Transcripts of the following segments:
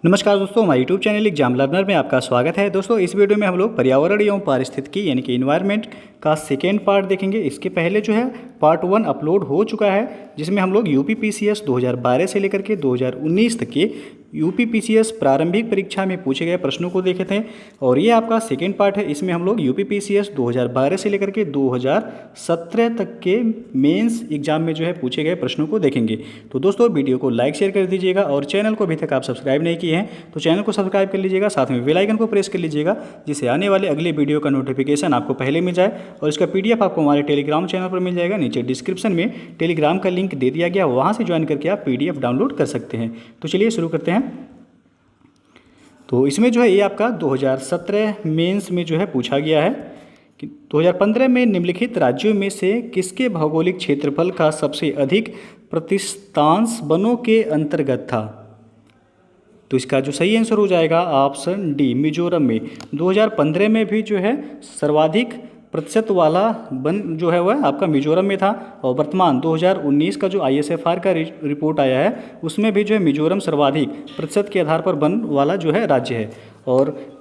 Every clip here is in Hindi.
नमस्कार दोस्तों, हमारे यूट्यूब चैनल एग्जाम लर्नर में आपका स्वागत है। दोस्तों, इस वीडियो में हम लोग पर्यावरण एवं पारिस्थितिकी यानी कि इन्वायरमेंट का सेकेंड पार्ट देखेंगे। इसके पहले जो है पार्ट 1 अपलोड हो चुका है, जिसमें हम लोग यूपीपीसीएस 2012 से लेकर के 2019 तक के यूपीपीसीएस प्रारंभिक परीक्षा में पूछे गए प्रश्नों को देखे थे। और ये आपका सेकेंड पार्ट है। इसमें हम लोग यूपीपीसीएस 2012 से लेकर के 2017 तक के मेंस एग्जाम में जो है पूछे गए प्रश्नों को देखेंगे। तो दोस्तों, वीडियो को लाइक शेयर कर दीजिएगा और चैनल को अभी तक आप सब्सक्राइब नहीं किए हैं तो चैनल को सब्सक्राइब कर लीजिएगा, साथ में बेल आइकन को प्रेस कर लीजिएगा, जिससे आने वाले अगले वीडियो का नोटिफिकेशन आपको पहले मिल जाए। और इसका पीडीएफ आपको हमारे टेलीग्राम चैनल पर मिल जाएगा। नीचे डिस्क्रिप्शन में टेलीग्राम का लिंक दे दिया गया, वहाँ से ज्वाइन करके आप पीडीएफ डाउनलोड कर सकते हैं। तो चलिए शुरू करते हैं। तो इसमें जो है ये आपका 2017 मेंस में जो है पूछा गया है कि 2015 में निम्नलिखित राज्यों में से किसके भौगोलिक क्षेत्रफल का सबसे अधिक प्रतिशतांश वनों के अंतर्गत था। तो इसका जो सही आंसर हो जाएगा ऑप्शन डी, मिजोरम में। 2015 में भी जो है सर्वाधिक प्रतिशत वाला वन जो है वह आपका मिजोरम में था। और वर्तमान 2019 का जो ISFR का रिपोर्ट आया है, उसमें भी जो है मिजोरम सर्वाधिक प्रतिशत के आधार पर वन वाला जो है राज्य है। और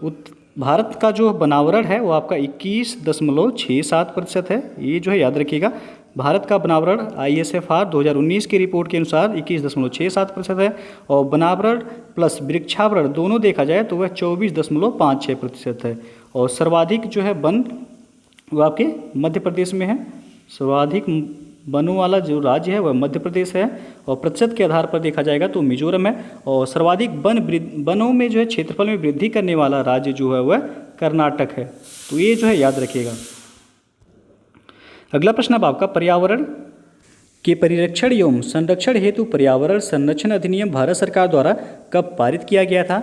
भारत का जो बनावरण है वो आपका 21.67% है। ये जो है याद रखिएगा, भारत का बनावरण ISFR 2019 की रिपोर्ट के अनुसार 21.67% है। और बनावरण प्लस वृक्षावरण दोनों देखा जाए तो वह 24.56% है। और सर्वाधिक जो है वन वो आपके मध्य प्रदेश में है। सर्वाधिक वनों वाला जो राज्य है वह मध्य प्रदेश है। और प्रतिशत के आधार पर देखा जाएगा तो मिजोरम है। और सर्वाधिक वनों में जो है क्षेत्रफल में वृद्धि करने वाला राज्य जो है वह कर्नाटक है। तो ये जो है याद रखिएगा। अगला प्रश्न अब आपका, पर्यावरण के परिरक्षण एवं संरक्षण हेतु पर्यावरण संरक्षण अधिनियम भारत सरकार द्वारा कब पारित किया गया था।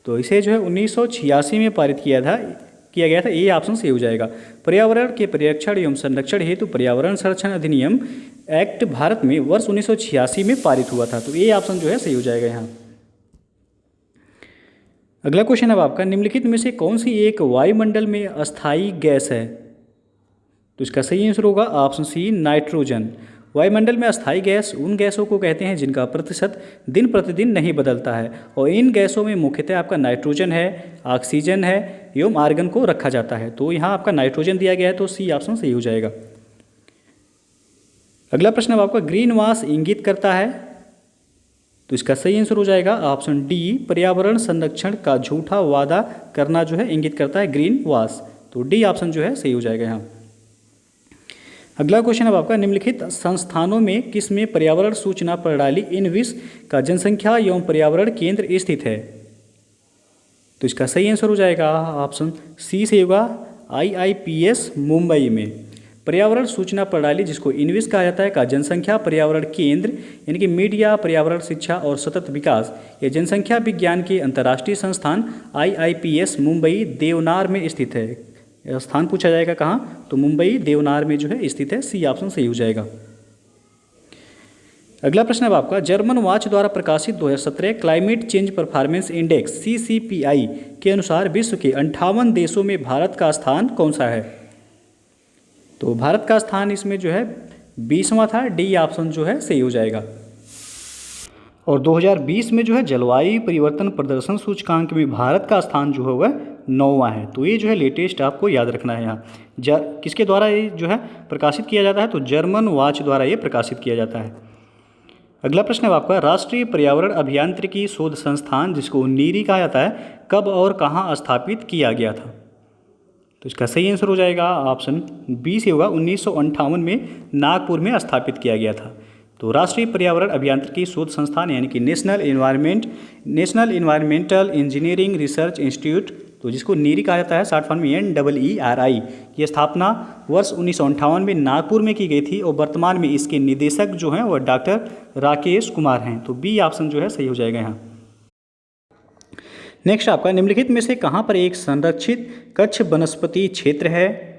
तो इसे जो है 1986 में पारित किया गया था। ये ऑप्शन सही हो जाएगा। पर्यावरण के परिरक्षण एवं संरक्षण हेतु पर्यावरण संरक्षण अधिनियम एक्ट भारत में वर्ष 1986 में पारित हुआ था। तो ये ऑप्शन जो है सही हो जाएगा यहाँ। अगला क्वेश्चन अब आपका, निम्नलिखित में से कौन सी एक वायुमंडल में अस्थायी गैस है। तो इसका सही आंसर होगा ऑप्शन सी, नाइट्रोजन। वायुमंडल में अस्थायी गैस उन गैसों को कहते हैं जिनका प्रतिशत दिन प्रतिदिन नहीं बदलता है। और इन गैसों में मुख्यतः आपका नाइट्रोजन है, ऑक्सीजन है एवं आर्गन को रखा जाता है। तो यहाँ आपका नाइट्रोजन दिया गया है, तो सी ऑप्शन सही हो जाएगा। अगला प्रश्न अब आपका, ग्रीन वाश इंगित करता है। तो इसका सही आंसर हो जाएगा ऑप्शन डी, पर्यावरण संरक्षण का झूठा वादा करना जो है इंगित करता है ग्रीन वाश। तो डी ऑप्शन जो है सही हो जाएगा यहाँ। अगला क्वेश्चन अब आपका, निम्नलिखित संस्थानों में किस में पर्यावरण सूचना प्रणाली इनविस का जनसंख्या एवं पर्यावरण केंद्र स्थित है। तो इसका सही आंसर हो जाएगा ऑप्शन सी से होगा, IIPS मुंबई में। पर्यावरण सूचना प्रणाली जिसको इनविस कहा जाता है का जनसंख्या पर्यावरण केंद्र यानी कि मीडिया, पर्यावरण शिक्षा और सतत विकास, ये जनसंख्या विज्ञान के अंतर्राष्ट्रीय संस्थान IIPS मुंबई देवनार में स्थित है। स्थान पूछा जाएगा कहाँ, तो मुंबई देवनार में जो है स्थित है। सी ऑप्शन सही हो जाएगा। अगला प्रश्न अब आपका, जर्मन वॉच द्वारा प्रकाशित 2017 climate change performance index CCPI के अनुसार विश्व के 58 देशों में भारत का स्थान कौन सा है। तो भारत का स्थान इसमें जो है 20वां था। डी ऑप्शन जो है सही हो जाएगा। और 2020 में जो है जलवायु परिवर्तन प्रदर्शन सूचकांक में भारत का स्थान जो है वह 9वां है। तो ये जो है लेटेस्ट आपको याद रखना है यहाँ। किसके द्वारा ये जो है प्रकाशित किया जाता है, तो जर्मन वॉच द्वारा ये प्रकाशित किया जाता है। अगला प्रश्न है आपका, राष्ट्रीय पर्यावरण अभियांत्रिकी शोध संस्थान जिसको नीरी कहा जाता है कब और कहाँ स्थापित किया गया था। तो इसका सही आंसर हो जाएगा ऑप्शन बी से होगा, 1958 में नागपुर में स्थापित किया गया था। तो राष्ट्रीय पर्यावरण अभियांत्रिकी शोध संस्थान यानी कि national environmental engineering research institute, तो जिसको नीरी कहा जाता है शॉर्ट फॉर्म में NEERI, की स्थापना वर्ष 1958 में नागपुर में की गई थी। और वर्तमान में इसके निदेशक जो हैं वह डॉक्टर राकेश कुमार हैं। तो बी ऑप्शन जो है सही हो जाएगा यहाँ। नेक्स्ट आपका, निम्नलिखित में से कहाँ पर एक संरक्षित कच्छ वनस्पति क्षेत्र है।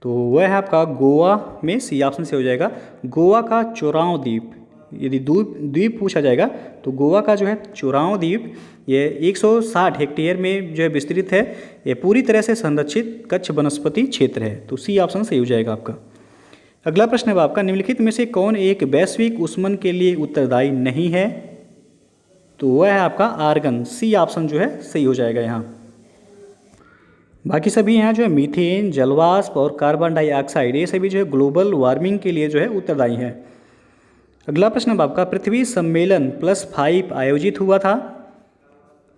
तो वह है आपका गोवा में। सी ऑप्शन से हो जाएगा, गोवा का चोराव द्वीप। यदि द्वीप पूछा जाएगा तो गोवा का जो है चोराव द्वीप ये 160 हेक्टेयर में जो है विस्तृत है। ये पूरी तरह से संरक्षित कच्छ वनस्पति क्षेत्र है। तो सी ऑप्शन सही हो जाएगा आपका। अगला प्रश्न है आपका, निम्नलिखित में से कौन एक वैश्विक ऊष्मन के लिए उत्तरदायी नहीं है। तो वह है आपका आर्गन। सी ऑप्शन जो है सही हो जाएगा यहाँ। बाकी सभी यहाँ जो है मीथेन, जलवाष्प और कार्बन डाइऑक्साइड, ये सभी जो है ग्लोबल वार्मिंग के लिए जो है उत्तरदायी हैं। अगला प्रश्न अब आपका पृथ्वी सम्मेलन +5 आयोजित हुआ था।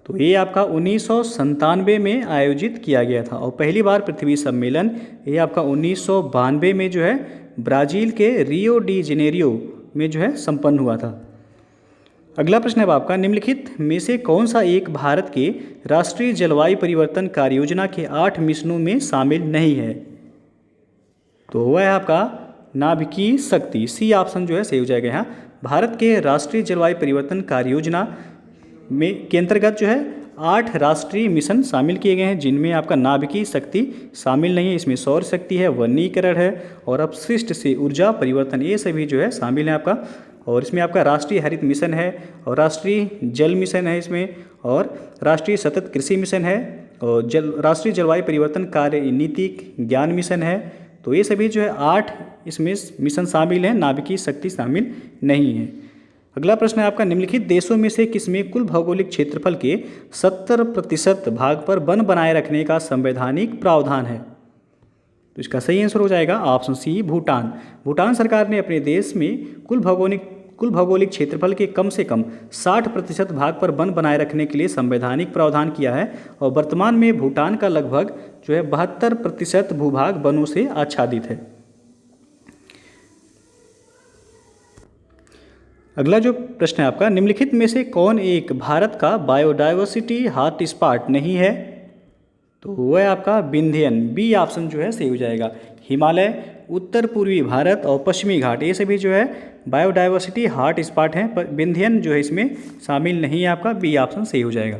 तो ये आपका 1997 में आयोजित किया गया था और पहली बार पृथ्वी सम्मेलन ये आपका 1992 में जो है ब्राज़ील के रियो डी जेनेरियो में जो है संपन्न हुआ था। अगला प्रश्न है आपका निम्नलिखित में से कौन सा एक भारत के राष्ट्रीय जलवायु परिवर्तन कार्य योजना के 8 मिशनों में शामिल नहीं है। तो वह है आपका नाभिकीय शक्ति। सी ऑप्शन जो है सही हो जाएगा यहाँ। भारत के राष्ट्रीय जलवायु परिवर्तन कार्य योजना में के अंतर्गत जो है 8 राष्ट्रीय मिशन शामिल किए गए हैं, जिनमें आपका नाभिकीय शक्ति शामिल नहीं है। इसमें सौर शक्ति है, वनीकरण है और अपशिष्ट से ऊर्जा परिवर्तन, ये सभी जो है शामिल है आपका। और इसमें आपका राष्ट्रीय हरित मिशन है और राष्ट्रीय जल मिशन है इसमें, और राष्ट्रीय सतत कृषि मिशन है और राष्ट्रीय जलवायु परिवर्तन कार्य नीतिक ज्ञान मिशन है। तो ये सभी जो है 8 इसमें मिशन शामिल हैं, नाभिकीय शक्ति शामिल नहीं है। अगला प्रश्न है आपका निम्नलिखित देशों में से किसमें कुल भौगोलिक क्षेत्रफल के 70% भाग पर वन बनाए रखने का संवैधानिक प्रावधान है। तो इसका सही आंसर हो जाएगा ऑप्शन सी, भूटान। भूटान सरकार ने अपने देश में कुल भौगोलिक क्षेत्रफल के कम से कम 60% भाग पर वन बनाए रखने के लिए संवैधानिक प्रावधान किया है और वर्तमान में भूटान का लगभग जो है 72% भूभाग वनों से आच्छादित है। अगला जो प्रश्न है आपका निम्नलिखित में से कौन एक भारत का बायोडायवर्सिटी हॉटस्पॉट नहीं है। तो वह है आपका विंध्यन। बी ऑप्शन जो है सही हो जाएगा। हिमालय, उत्तर पूर्वी भारत और पश्चिमी घाट, ये सभी जो है बायोडायवर्सिटी हॉटस्पॉट हैं, पर विंध्यन जो है इसमें शामिल नहीं है आपका। बी ऑप्शन सही हो जाएगा।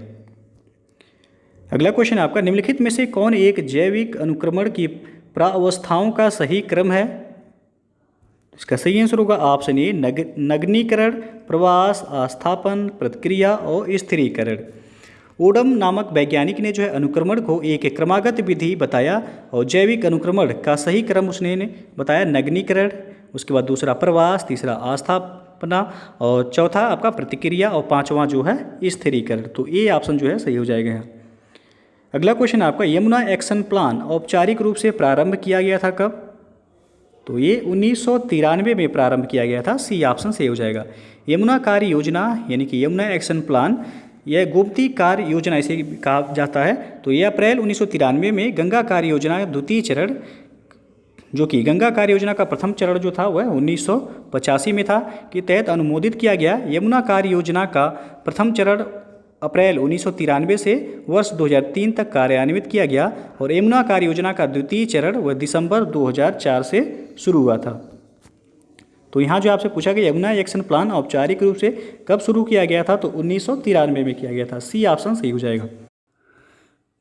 अगला क्वेश्चन है आपका निम्नलिखित में से कौन एक जैविक अनुक्रमण की प्रावस्थाओं का सही क्रम है। इसका सही आंसर होगा ऑप्शन ए, नगनीकरण, प्रवास, आस्थापन, प्रतिक्रिया और स्थिरीकरण। ओडम नामक वैज्ञानिक ने जो है अनुक्रमण को एक क्रमागत विधि बताया और जैविक अनुक्रमण का सही क्रम उसने बताया नगनीकरण, उसके बाद दूसरा प्रवास, तीसरा आस्थापना और चौथा आपका प्रतिक्रिया और पांचवा जो है स्थिरीकरण। तो ये ऑप्शन जो है सही हो जाएगा यहाँ। अगला क्वेश्चन आपका यमुना एक्शन प्लान औपचारिक रूप से प्रारंभ किया गया था कब। तो ये 1993 में प्रारंभ किया गया था। सी ऑप्शन सही हो जाएगा। यमुना कार्य योजना यानी कि यमुना एक्शन प्लान, यह गोमती कार्य योजना इसे कहा जाता है। तो यह अप्रैल 1993 में गंगा कार्य योजना द्वितीय चरण, जो कि गंगा कार्य योजना का प्रथम चरण जो था वह 1985 में था, के तहत अनुमोदित किया गया। यमुना कार्य योजना का प्रथम चरण अप्रैल 1993 से वर्ष 2003 तक कार्यान्वित किया गया और यमुना कार्य योजना का द्वितीय चरण वह दिसंबर 2004 से शुरू हुआ था। तो यहाँ जो आपसे पूछा गया यमुना एक्शन प्लान औपचारिक रूप से कब शुरू किया गया था, तो 1993 में किया गया था। सी ऑप्शन सही हो जाएगा।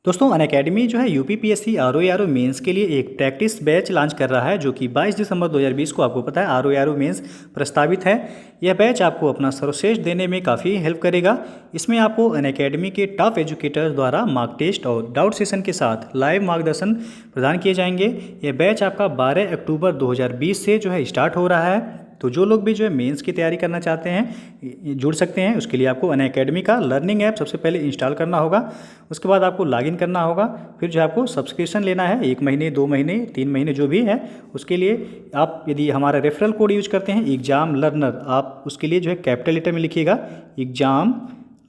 दोस्तों अनअकैडमी जो है यूपीपीएससी आरओ मेंस के लिए एक प्रैक्टिस बैच लॉन्च कर रहा है, जो कि 22 दिसंबर 2020 को आपको पता है आरओ मेंस प्रस्तावित है। यह बैच आपको अपना सर्वश्रेष्ठ देने में काफ़ी हेल्प करेगा। इसमें आपको अनअकैडमी के टॉप एजुकेटर्स द्वारा मार्क टेस्ट और डाउट सेशन के साथ लाइव मार्गदर्शन प्रदान किए जाएंगे। यह बैच आपका 12 अक्टूबर 2020 से जो है स्टार्ट हो रहा है। तो जो लोग भी जो है मेंस की तैयारी करना चाहते हैं जुड़ सकते हैं। उसके लिए आपको अनअकैडमी का लर्निंग ऐप सबसे पहले इंस्टॉल करना होगा, उसके बाद आपको लॉगिन करना होगा, फिर जो आपको सब्सक्रिप्शन लेना है 1 महीने 2 महीने 3 महीने जो भी है। उसके लिए आप यदि हमारा रेफरल कोड यूज करते हैं एग्जाम लर्नर, आप उसके लिए जो है कैपिटल लेटर में लिखिएगा एग्जाम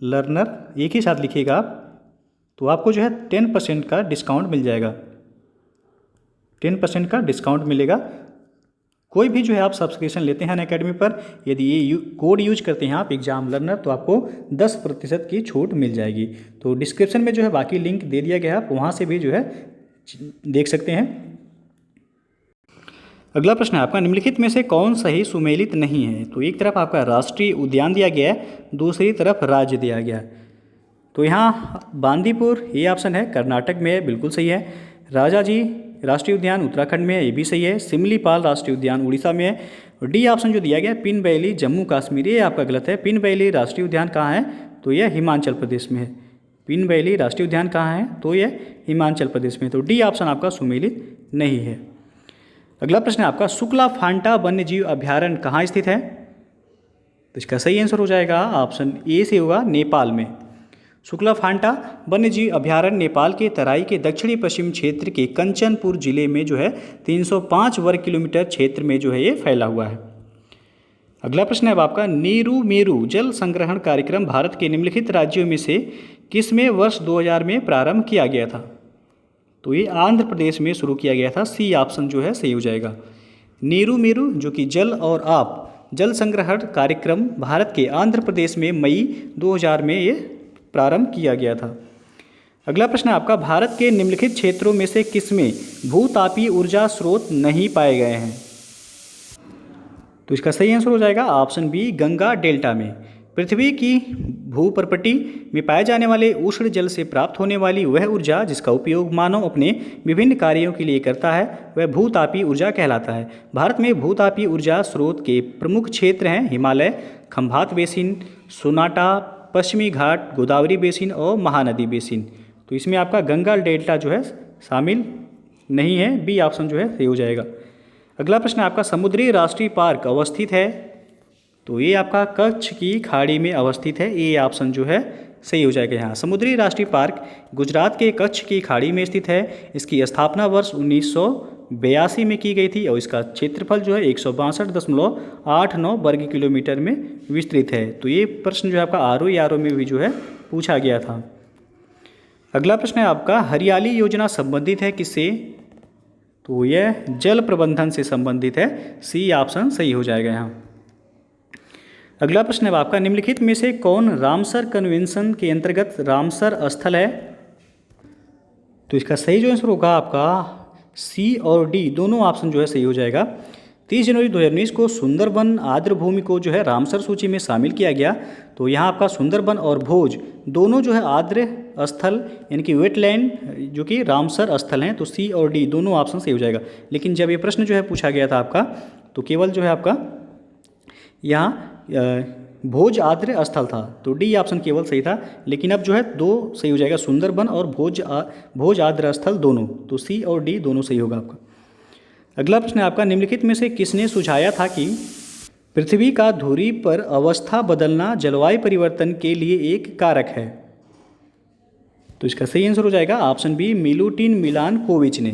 लर्नर, एक ही साथ लिखिएगा आप, तो आपको जो है 10% का डिस्काउंट मिल जाएगा। 10% का डिस्काउंट मिलेगा। कोई भी जो है आप सब्सक्रिप्शन लेते हैं अनअकैडमी पर, यदि ये कोड यूज करते हैं आप एग्जाम लर्नर, तो आपको 10% की छूट मिल जाएगी। तो डिस्क्रिप्शन में जो है बाकी लिंक दे दिया गया है, आप वहाँ से भी जो है देख सकते हैं। अगला प्रश्न है आपका निम्नलिखित में से कौन सही सुमेलित नहीं है। तो एक तरफ आपका राष्ट्रीय उद्यान दिया गया है, दूसरी तरफ राज्य दिया गया है। तो यहाँ बांदीपुर ये ऑप्शन है, कर्नाटक में है, बिल्कुल सही है। राजाजी राष्ट्रीय उद्यान उत्तराखंड में है, ये भी सही है। सिमलीपाल राष्ट्रीय उद्यान उड़ीसा में है। और डी ऑप्शन जो दिया गया है पिन वैली जम्मू कश्मीर, ये आपका गलत है। पिन वैली राष्ट्रीय उद्यान कहाँ है, तो यह हिमाचल प्रदेश में है। पिन वैली राष्ट्रीय उद्यान कहाँ है, तो यह हिमाचल प्रदेश में। तो डी ऑप्शन आपका सुमेलित नहीं है। अगला प्रश्न है आपका शुक्ला फांटा वन्यजीव अभ्यारण्य कहाँ स्थित है। तो इसका सही आंसर हो जाएगा ऑप्शन ए से होगा नेपाल में। शुक्ला फांटा वन्यजीव अभयारण्य नेपाल के तराई के दक्षिणी पश्चिम क्षेत्र के कंचनपुर जिले में जो है 305 वर्ग किलोमीटर क्षेत्र में जो है ये फैला हुआ है। अगला प्रश्न है अब आपका, नीरू मेरू जल संग्रहण कार्यक्रम भारत के निम्नलिखित राज्यों में से किसमें वर्ष 2000 में प्रारंभ किया गया था? तो ये आंध्र प्रदेश में शुरू किया गया था। सी ऑप्शन जो है सही हो जाएगा। नीरू मेरू जो कि जल और आप जल संग्रहण कार्यक्रम भारत के आंध्र प्रदेश में मई 2000 में ये प्रारंभ किया गया था। अगला प्रश्न है आपका, भारत के निम्नलिखित क्षेत्रों में से किसमें भूतापीय ऊर्जा स्रोत नहीं पाए गए हैं? तो इसका सही आंसर हो जाएगा ऑप्शन बी, गंगा डेल्टा में। पृथ्वी की भूपर्पटी में पाए जाने वाले उष्ण जल से प्राप्त होने वाली वह ऊर्जा जिसका उपयोग मानव अपने विभिन्न कार्यों के लिए करता है वह भूतापीय ऊर्जा कहलाता है। भारत में भूतापीय ऊर्जा स्रोत के प्रमुख क्षेत्र हैं हिमालय, खंभात बेसिन, सोनाटा, पश्चिमी घाट, गोदावरी बेसिन और महानदी बेसिन। तो इसमें आपका गंगा डेल्टा जो है शामिल नहीं है। बी ऑप्शन जो है सही हो जाएगा। अगला प्रश्न आपका, समुद्री राष्ट्रीय पार्क अवस्थित है? तो ये आपका कच्छ की खाड़ी में अवस्थित है। ए ऑप्शन जो है सही हो जाएगा यहाँ। समुद्री राष्ट्रीय पार्क गुजरात के कच्छ की खाड़ी में स्थित है। इसकी स्थापना वर्ष 1982 में की गई थी और इसका क्षेत्रफल जो है 162.89 वर्ग किलोमीटर में विस्तृत है। तो ये प्रश्न जो है आपका आरओ में भी जो है पूछा गया था। अगला प्रश्न है आपका, हरियाली योजना संबंधित है किससे? तो यह जल प्रबंधन से संबंधित है। सी ऑप्शन सही हो जाएगा यहाँ। अगला प्रश्न है आपका, निम्नलिखित में से कौन रामसर कन्वेंशन के अंतर्गत रामसर स्थल है? तो इसका सही जो आंसर होगा आपका सी और डी दोनों ऑप्शन जो है सही हो जाएगा। 30 जनवरी 2019 को सुंदरबन आर्द्र भूमि को जो है रामसर सूची में शामिल किया गया। तो यहाँ आपका सुंदरबन और भोज दोनों जो है आर्द्र स्थल यानी कि वेटलैंड जो कि रामसर स्थल हैं। तो सी और डी दोनों ऑप्शन सही हो जाएगा। लेकिन जब ये प्रश्न जो है पूछा गया था आपका तो केवल जो है आपका यहाँ भोज आर्द्र स्थल था। तो डी ऑप्शन केवल सही था। लेकिन अब जो है दो सही हो जाएगा, सुंदरबन और भोज आर्द्र स्थल दोनों। तो सी और डी दोनों सही होगा आपका। अगला प्रश्न है आपका, निम्नलिखित में से किसने सुझाया था कि पृथ्वी का धुरी पर अवस्था बदलना जलवायु परिवर्तन के लिए एक कारक है? तो इसका सही आंसर हो जाएगा ऑप्शन बी, मिलुटिन मिलानकोविच ने।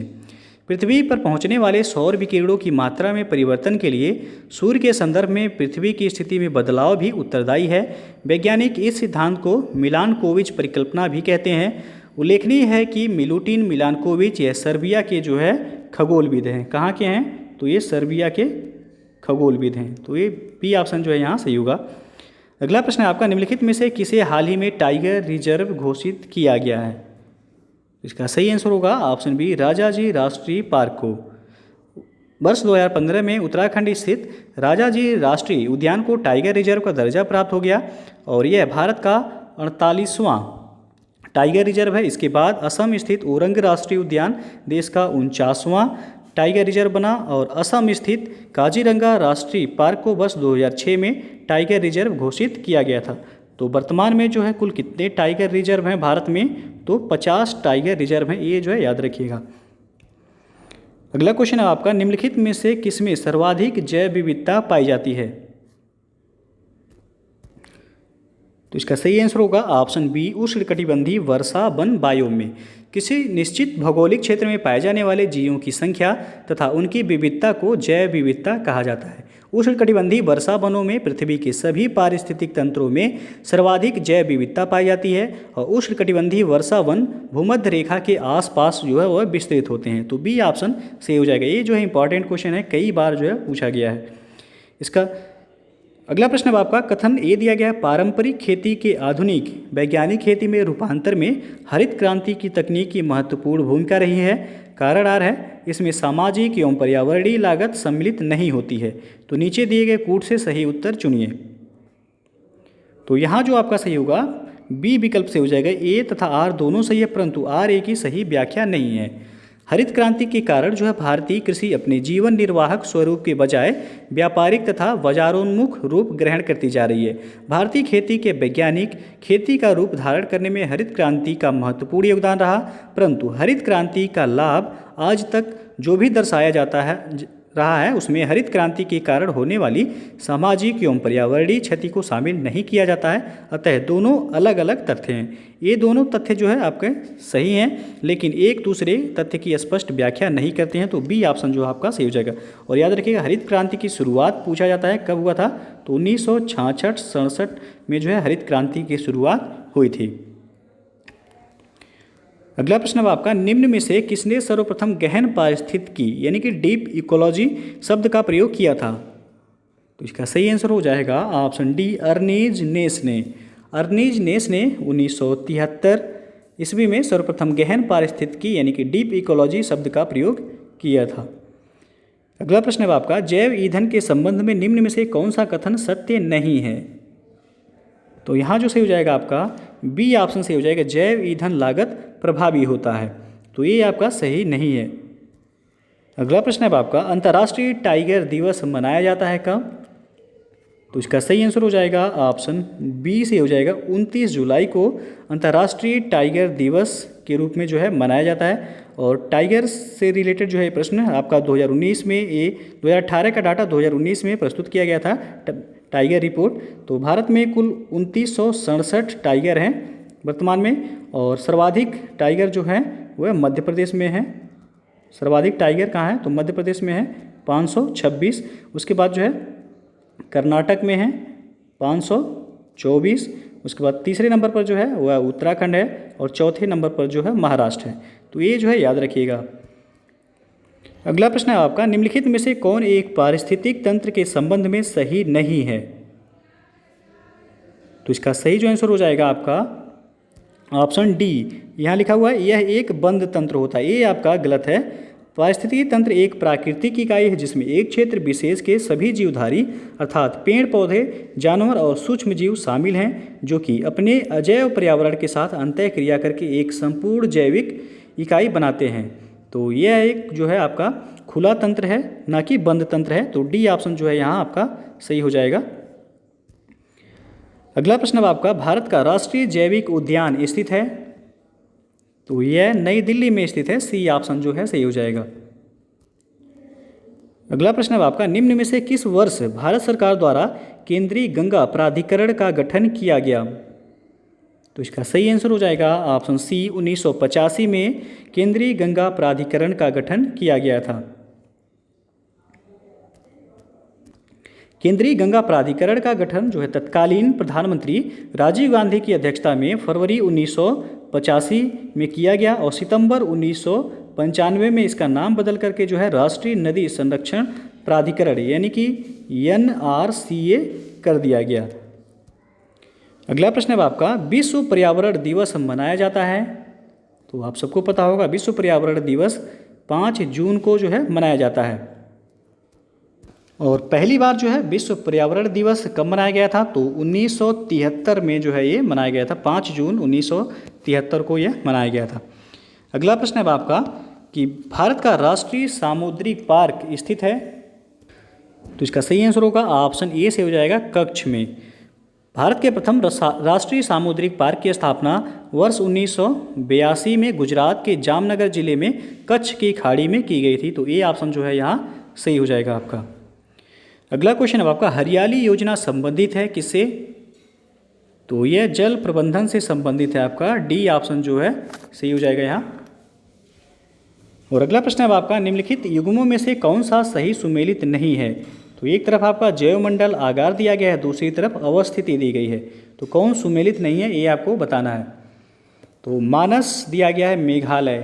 पृथ्वी पर पहुंचने वाले सौर विकिरणों की मात्रा में परिवर्तन के लिए सूर्य के संदर्भ में पृथ्वी की स्थिति में बदलाव भी उत्तरदायी है। वैज्ञानिक इस सिद्धांत को मिलानकोविच परिकल्पना भी कहते हैं। उल्लेखनीय है कि मिलुटिन मिलानकोविच यह सर्बिया के जो है खगोलविद हैं। कहाँ के हैं? तो ये सर्बिया के खगोलविद हैं। तो ये बी ऑप्शन जो है यहाँ सही होगा। अगला प्रश्न है आपका, निम्नलिखित में से किसे हाल ही में टाइगर रिजर्व घोषित किया गया है? इसका सही आंसर होगा ऑप्शन बी, राजाजी राष्ट्रीय पार्क को। वर्ष 2015 में उत्तराखंड स्थित राजाजी राष्ट्रीय उद्यान को टाइगर रिजर्व का दर्जा प्राप्त हो गया और यह भारत का 48वां टाइगर रिजर्व है। इसके बाद असम स्थित ओरंग राष्ट्रीय उद्यान देश का 49वां टाइगर रिजर्व बना और असम स्थित काजीरंगा राष्ट्रीय पार्क को वर्ष 2006 में टाइगर रिजर्व घोषित किया गया था। तो वर्तमान में जो है कुल कितने टाइगर रिजर्व हैं भारत में? तो 50 टाइगर रिजर्व हैं। ये जो है याद रखिएगा। अगला क्वेश्चन है आपका, निम्नलिखित में से किसमें सर्वाधिक जैव विविधता पाई जाती है? तो इसका सही आंसर होगा ऑप्शन बी, उष्णकटिबंधीय वर्षा वन बायोम में। किसी निश्चित भौगोलिक क्षेत्र में पाए जाने वाले जीवों की संख्या तथा उनकी विविधता को जैव विविधता कहा जाता है। उष्णकटिबंधीय वर्षा वनों में पृथ्वी के सभी पारिस्थितिक तंत्रों में सर्वाधिक जैव विविधता पाई जाती है और उष्णकटिबंधीय वर्षा वन भूमध्य रेखा के आसपास जो है वह विस्तृत होते हैं। तो बी ऑप्शन सही हो जाएगा। ये जो है इंपॉर्टेंट क्वेश्चन है, कई बार जो है पूछा गया है इसका। अगला प्रश्न अब आपका, कथन ए दिया गया है, पारंपरिक खेती के आधुनिक वैज्ञानिक खेती में रूपांतर में हरित क्रांति की तकनीक की महत्वपूर्ण भूमिका रही है। कारण आर है, इसमें सामाजिक एवं पर्यावरणीय लागत सम्मिलित नहीं होती है। तो नीचे दिए गए कूट से सही उत्तर चुनिए। तो यहाँ जो आपका सही होगा बी विकल्प से हो जाएगा। ए तथा आर दोनों सही है, परंतु आर ए की सही व्याख्या नहीं है। हरित क्रांति के कारण जो है भारतीय कृषि अपने जीवन निर्वाहक स्वरूप के बजाय व्यापारिक तथा बाजारोन्मुख रूप ग्रहण करती जा रही है। भारतीय खेती के वैज्ञानिक खेती का रूप धारण करने में हरित क्रांति का महत्वपूर्ण योगदान रहा, परंतु हरित क्रांति का लाभ आज तक जो भी दर्शाया जाता है रहा है उसमें हरित क्रांति के कारण होने वाली सामाजिक एवं पर्यावरणीय क्षति को शामिल नहीं किया जाता है। अतः दोनों अलग अलग तथ्य हैं। ये दोनों तथ्य जो है आपके सही हैं, लेकिन एक दूसरे तथ्य की स्पष्ट व्याख्या नहीं करते हैं। तो बी ऑप्शन जो आपका सही हो जाएगा। और याद रखिएगा, हरित क्रांति की शुरुआत पूछा जाता है कब हुआ था, तो 1966-67 में जो है हरित क्रांति की शुरुआत हुई थी। अगला प्रश्न है आपका, निम्न में से किसने सर्वप्रथम गहन पारिस्थितिकी यानी कि डीप इकोलॉजी शब्द का प्रयोग किया था? तो इसका सही आंसर हो जाएगा ऑप्शन डी, अर्नीज नेस ने। अर्नीज नेस ने 1973 ईस्वी में सर्वप्रथम गहन पारिस्थितिकी यानी कि डीप इकोलॉजी शब्द का प्रयोग किया था। अगला प्रश्न है आपका, जैव ईंधन के संबंध में निम्न में से कौन सा कथन सत्य नहीं है? तो यहाँ जो सही हो जाएगा आपका बी ऑप्शन सही हो जाएगा, जैव ईंधन लागत प्रभावी होता है। तो ये आपका सही नहीं है। अगला प्रश्न है आपका, अंतर्राष्ट्रीय टाइगर दिवस मनाया जाता है कब? तो इसका सही आंसर हो जाएगा ऑप्शन बी से हो जाएगा, 29 जुलाई को अंतर्राष्ट्रीय टाइगर दिवस के रूप में जो है मनाया जाता है। और टाइगर से रिलेटेड जो है प्रश्न आपका 2019 में, ये 2018 का डाटा 2019 में प्रस्तुत किया गया था टाइगर रिपोर्ट। तो भारत में कुल 2967 टाइगर हैं वर्तमान में, और सर्वाधिक टाइगर जो है वह मध्य प्रदेश में है। सर्वाधिक टाइगर कहाँ है? तो मध्य प्रदेश में है 526। उसके बाद जो है कर्नाटक में है 524। उसके बाद तीसरे नंबर पर जो है वह उत्तराखंड है, और चौथे नंबर पर जो है महाराष्ट्र है। तो ये जो है याद रखिएगा। अगला प्रश्न है आपका, निम्नलिखित में से कौन एक पारिस्थितिक तंत्र के संबंध में सही नहीं है? तो इसका सही जो आंसर हो जाएगा आपका ऑप्शन डी, यहाँ लिखा हुआ है यह एक बंद तंत्र होता है। ये आपका गलत है। पारिस्थितिकी तंत्र एक प्राकृतिक इकाई है जिसमें एक क्षेत्र विशेष के सभी जीवधारी अर्थात पेड़ पौधे, जानवर और सूक्ष्म जीव शामिल हैं, जो कि अपने अजैव पर्यावरण के साथ अंतःक्रिया करके एक संपूर्ण जैविक इकाई बनाते हैं। तो यह एक जो है आपका खुला तंत्र है, ना कि बंद तंत्र है। तो डी ऑप्शन जो है यहाँ आपका सही हो जाएगा। अगला प्रश्न अब आपका, भारत का राष्ट्रीय जैविक उद्यान स्थित है? तो यह नई दिल्ली में स्थित है। सी ऑप्शन जो है सही हो जाएगा। अगला प्रश्न अब आपका, निम्न में से किस वर्ष भारत सरकार द्वारा केंद्रीय गंगा प्राधिकरण का गठन किया गया? तो इसका सही आंसर हो जाएगा ऑप्शन सी, 1985 में केंद्रीय गंगा प्राधिकरण का गठन किया गया था। केंद्रीय गंगा प्राधिकरण का गठन जो है तत्कालीन प्रधानमंत्री राजीव गांधी की अध्यक्षता में फरवरी 1985 में किया गया, और सितंबर 1995 में इसका नाम बदल करके जो है राष्ट्रीय नदी संरक्षण प्राधिकरण यानी कि NRCA कर दिया गया। अगला प्रश्न है आपका, विश्व पर्यावरण दिवस मनाया जाता है? तो आप सबको पता होगा विश्व पर्यावरण दिवस 5 जून को जो है मनाया जाता है। और पहली बार जो है विश्व पर्यावरण दिवस कब मनाया गया था? तो 1973 में जो है ये मनाया गया था। 5 जून 1973 को यह मनाया गया था। अगला प्रश्न है आपका कि भारत का राष्ट्रीय सामुद्रिक पार्क स्थित है? तो इसका सही आंसर होगा ऑप्शन ए से हो जाएगा, कच्छ में। भारत के प्रथम राष्ट्रीय सामुद्रिक पार्क की स्थापना वर्ष 1982 में गुजरात के जामनगर जिले में कच्छ की खाड़ी में की गई थी। तो ये ऑप्शन जो है यहाँ सही हो जाएगा आपका। अगला क्वेश्चन है आपका, हरियाली योजना संबंधित है किससे? तो यह जल प्रबंधन से संबंधित है आपका। डी ऑप्शन जो है सही हो जाएगा यहाँ। और अगला प्रश्न है आपका, निम्नलिखित युग्मों में से कौन सा सही सुमेलित नहीं है? तो एक तरफ आपका जैवमंडल आकार दिया गया है, दूसरी तरफ अवस्थिति दी गई है। तो कौन सुमेलित नहीं है ये आपको बताना है। तो मानस दिया गया है मेघालय,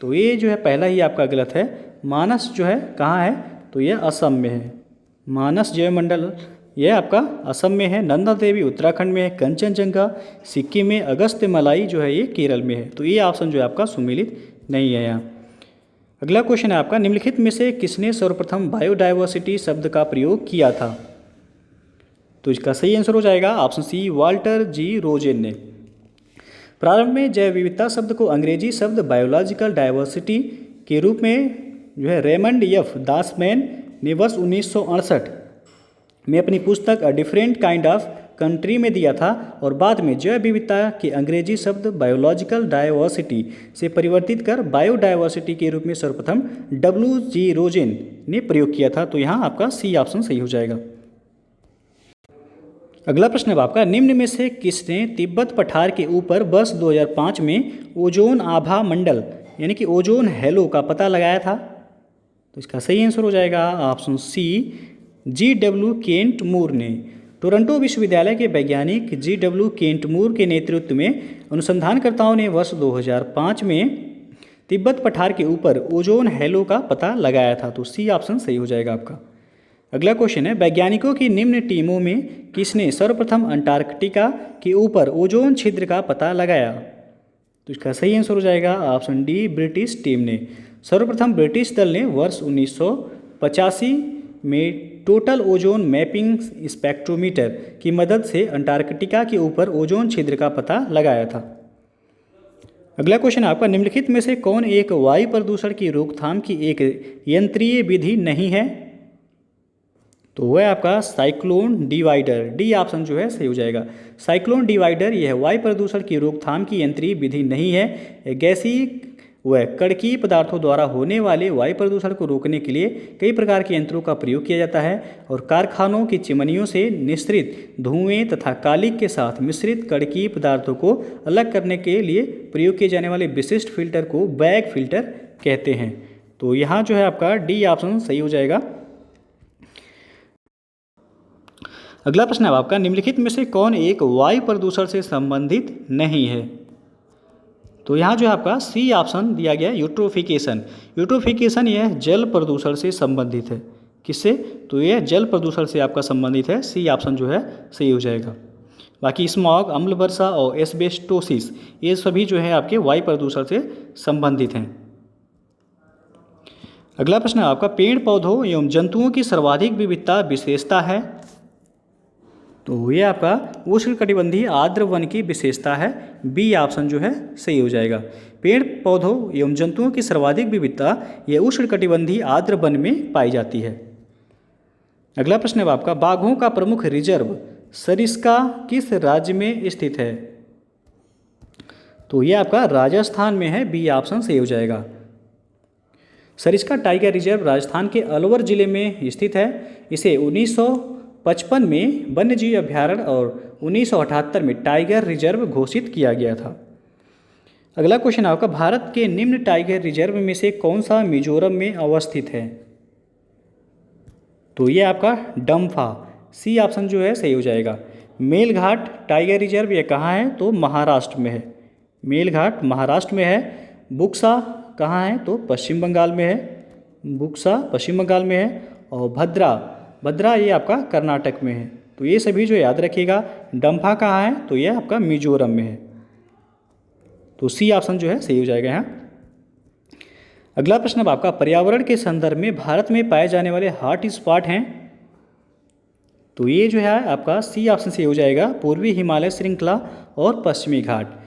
तो ये जो है पहला ही आपका गलत है। मानस जो है कहाँ है? तो ये असम में है। मानस जैवमंडल यह आपका असम में है, नंदा देवी उत्तराखंड में है, कंचनजंगा सिक्किम में, अगस्त्य मलाई जो है ये केरल में है। तो ये ऑप्शन जो है आपका सुमेलित नहीं है यहाँ। अगला क्वेश्चन है आपका, निम्नलिखित में से किसने सर्वप्रथम बायोडायवर्सिटी शब्द का प्रयोग किया था? तो इसका सही आंसर हो जाएगा option C, Walter G Rosen ने। प्रारंभ में जैव विविधता शब्द को अंग्रेजी शब्द बायोलॉजिकल डायवर्सिटी के रूप में जो है रेमंड एफ दासमैन ने वर्ष 1968 में अपनी पुस्तक a different kind of country में दिया था और बाद में जैव विविधता के अंग्रेजी शब्द बायोलॉजिकल डायवर्सिटी से परिवर्तित कर बायोडायवर्सिटी के रूप में सर्वप्रथम WG रोजेन ने प्रयोग किया था। तो यहाँ आपका सी ऑप्शन सही हो जाएगा। अगला प्रश्न है आपका, निम्न में से किसने तिब्बत पठार के ऊपर वर्ष 2005 में ओजोन आभा मंडल यानी कि ओजोन हेलो का पता लगाया था? तो इसका सही आंसर हो जाएगा ऑप्शन सी, GW केंट मूर ने। टोरंटो विश्वविद्यालय के वैज्ञानिक GW केंट मूर के नेतृत्व में अनुसंधानकर्ताओं ने वर्ष 2005 में तिब्बत पठार के ऊपर ओजोन हेलो का पता लगाया था। तो सी ऑप्शन सही हो जाएगा आपका। अगला क्वेश्चन है, वैज्ञानिकों की निम्न टीमों में किसने सर्वप्रथम अंटार्कटिका के ऊपर ओजोन छिद्र का पता लगाया? तो इसका सही आंसर हो जाएगा ऑप्शन डी, ब्रिटिश टीम ने। सर्वप्रथम ब्रिटिश दल ने वर्ष 1985 में टोटल ओजोन मैपिंग स्पेक्ट्रोमीटर की मदद से अंटार्कटिका के ऊपर ओजोन छिद्र का पता लगाया था। अगला क्वेश्चन आपका, निम्नलिखित में से कौन एक वायु प्रदूषण की रोकथाम की एक यंत्रीय विधि नहीं है? तो वह आपका साइक्लोन डिवाइडर, डी ऑप्शन जो है सही हो जाएगा। साइक्लोन डिवाइडर यह वायु प्रदूषण की रोकथाम की यंत्रीय विधि नहीं है। गैसीय व कणकीय पदार्थों द्वारा होने वाले वायु प्रदूषण को रोकने के लिए कई प्रकार के यंत्रों का प्रयोग किया जाता है और कारखानों की चिमनियों से निस्सरित धुएं तथा कालिक के साथ मिश्रित कणकीय पदार्थों को अलग करने के लिए प्रयोग किए जाने वाले विशिष्ट फिल्टर को बैग फिल्टर कहते हैं। तो यहाँ जो है आपका डी ऑप्शन सही हो जाएगा। अगला प्रश्न है आपका, निम्नलिखित में से कौन एक वायु प्रदूषण से संबंधित नहीं है? तो यहाँ जो है आपका सी ऑप्शन दिया गया, यूट्रोफिकेशन। यूट्रोफिकेशन यह जल प्रदूषण से संबंधित है। किससे? तो यह जल प्रदूषण से आपका संबंधित है। सी ऑप्शन जो है सही हो जाएगा। बाकी स्मॉग, अम्ल वर्षा और एस्बेस्टोसिस ये सभी जो है आपके वायु प्रदूषण से संबंधित हैं। अगला प्रश्न है आपका, पेड़ पौधों एवं जंतुओं की सर्वाधिक विविधता विशेषता है? तो ये आपका उष्णकटिबंधीय आर्द्र वन की विशेषता है। बी ऑप्शन जो है सही हो जाएगा। पेड़ पौधों एवं जंतुओं की सर्वाधिक विविधता यह उष्णकटिबंधीय आर्द्र वन में पाई जाती है। अगला प्रश्न है आपका, बाघों का प्रमुख रिजर्व सरिस्का किस राज्य में स्थित है? तो ये आपका राजस्थान में है। बी ऑप्शन सही हो जाएगा। सरिस्का टाइगर रिजर्व राजस्थान के अलवर जिले में स्थित है। इसे 1955 में वन्यजीव अभ्यारण्य और 1978 में टाइगर रिजर्व घोषित किया गया था। अगला क्वेश्चन आपका, भारत के निम्न टाइगर रिजर्व में से कौन सा मिजोरम में अवस्थित है? तो ये आपका डम्फा, सी ऑप्शन जो है सही हो जाएगा। मेलघाट टाइगर रिजर्व ये कहाँ है? तो महाराष्ट्र में है। मेलघाट महाराष्ट्र में है। बुक्सा कहाँ है? तो पश्चिम बंगाल में है। बुक्सा पश्चिम बंगाल में है। और भद्रा ये आपका कर्नाटक में है। तो ये सभी जो याद रखिएगा। डम्फा कहाँ है? तो ये आपका मिजोरम में है। तो सी ऑप्शन जो है सही हो जाएगा यहाँ। अगला प्रश्न अब आपका, पर्यावरण के संदर्भ में भारत में पाए जाने वाले हॉट स्पॉट हैं? तो ये जो है आपका सी ऑप्शन से हो जाएगा, पूर्वी हिमालय श्रृंखला और पश्चिमी घाट।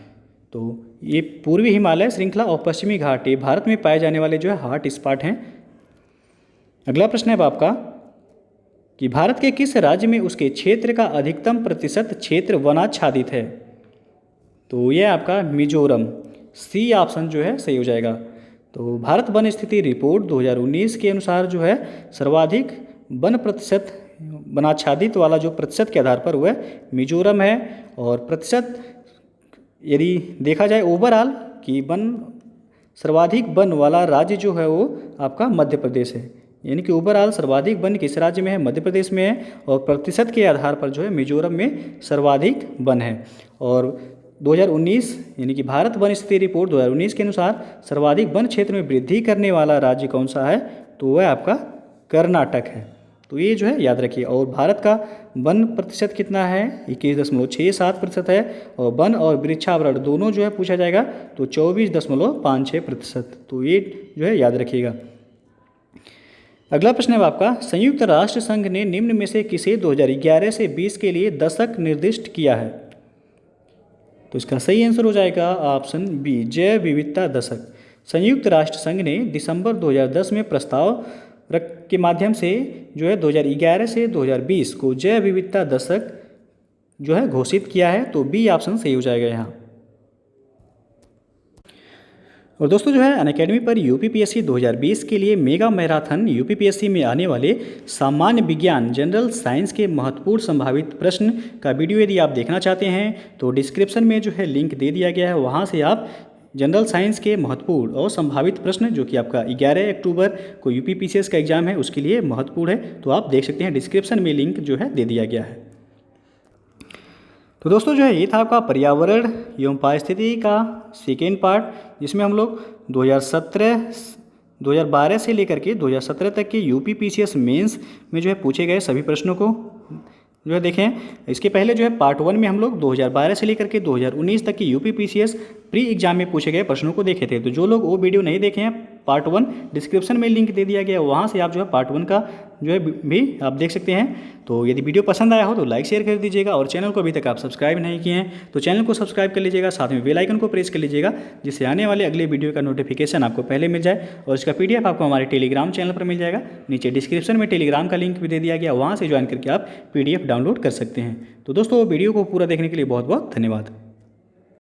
तो ये पूर्वी हिमालय श्रृंखला और पश्चिमी घाट ये भारत में पाए जाने वाले जो है हॉट स्पॉट हैं। अगला प्रश्न है आपका कि भारत के किस राज्य में उसके क्षेत्र का अधिकतम प्रतिशत क्षेत्र वनाच्छादित है? तो यह आपका मिजोरम, सी ऑप्शन जो है सही हो जाएगा। तो भारत वन स्थिति रिपोर्ट 2019 के अनुसार जो है सर्वाधिक वन प्रतिशत वनाच्छादित वाला जो प्रतिशत के आधार पर वह मिजोरम है। और प्रतिशत यदि देखा जाए ओवरऑल कि वन सर्वाधिक वन वाला राज्य जो है वो आपका मध्य प्रदेश है। यानी कि ओवरऑल सर्वाधिक वन किस राज्य में है? मध्य प्रदेश में है। और प्रतिशत के आधार पर जो है मिजोरम में सर्वाधिक वन है। और 2019 यानी कि भारत वन स्थिति रिपोर्ट 2019 के अनुसार सर्वाधिक वन क्षेत्र में वृद्धि करने वाला राज्य कौन सा है? तो वह आपका कर्नाटक है। तो ये जो है याद रखिए। और भारत का वन प्रतिशत कितना है? 21.67% है। और वन और वृक्षावरण दोनों जो है पूछा जाएगा तो 24.56%। तो ये जो है याद रखिएगा। अगला प्रश्न है आपका, संयुक्त राष्ट्र संघ ने निम्न में से किसे 2011 से 20 के लिए दशक निर्दिष्ट किया है? तो इसका सही आंसर हो जाएगा ऑप्शन बी, जैव विविधता दशक। संयुक्त राष्ट्र संघ ने दिसंबर 2010 में प्रस्ताव के माध्यम से जो है 2011 से 2020 को जैव विविधता दशक जो है घोषित किया है। तो बी ऑप्शन सही हो जाएगा यहाँ। और दोस्तों जो है अनअकैडमी पर यूपीपीएससी 2020 के लिए मेगा मैराथन यूपीपीएससी में आने वाले सामान्य विज्ञान जनरल साइंस के महत्वपूर्ण संभावित प्रश्न का वीडियो यदि आप देखना चाहते हैं तो डिस्क्रिप्शन में जो है लिंक दे दिया गया है, वहाँ से आप जनरल साइंस के महत्वपूर्ण और संभावित प्रश्न जो कि आपका 11 अक्टूबर को यूपीपीसीएस का एग्जाम है उसके लिए महत्वपूर्ण है, तो आप देख सकते हैं डिस्क्रिप्शन में लिंक जो है दे दिया गया है। तो दोस्तों जो है ये था आपका पर्यावरण एवं पारिस्थितिकी का सेकेंड पार्ट, जिसमें हम लोग 2012 से लेकर के 2017 तक के यूपीपीसीएस मेंस में जो है पूछे गए सभी प्रश्नों को जो है देखें। इसके पहले जो है पार्ट 1 में हम लोग 2012 से लेकर के 2019 तक की यूपीपीसीएस प्री एग्जाम में पूछे गए प्रश्नों को देखे थे। तो जो लोग वो वीडियो नहीं देखे हैं, पार्ट 1 डिस्क्रिप्शन में लिंक दे दिया गया है, वहाँ से आप जो है पार्ट 1 का जो है भी आप देख सकते हैं। तो यदि वीडियो पसंद आया हो तो लाइक शेयर कर दीजिएगा, और चैनल को अभी तक आप सब्सक्राइब नहीं किए हैं तो चैनल को सब्सक्राइब कर लीजिएगा, साथ में बेल आइकन को प्रेस कर लीजिएगा, जिससे आने वाले अगले वीडियो का नोटिफिकेशन आपको पहले मिल जाए। और इसका PDF आपको हमारे टेलीग्राम चैनल पर मिल जाएगा। नीचे डिस्क्रिप्शन में टेलीग्राम का लिंक भी दे दिया गया, वहाँ से ज्वाइन करके आप PDF डाउनलोड कर सकते हैं। तो दोस्तों वीडियो को पूरा देखने के लिए बहुत बहुत धन्यवाद।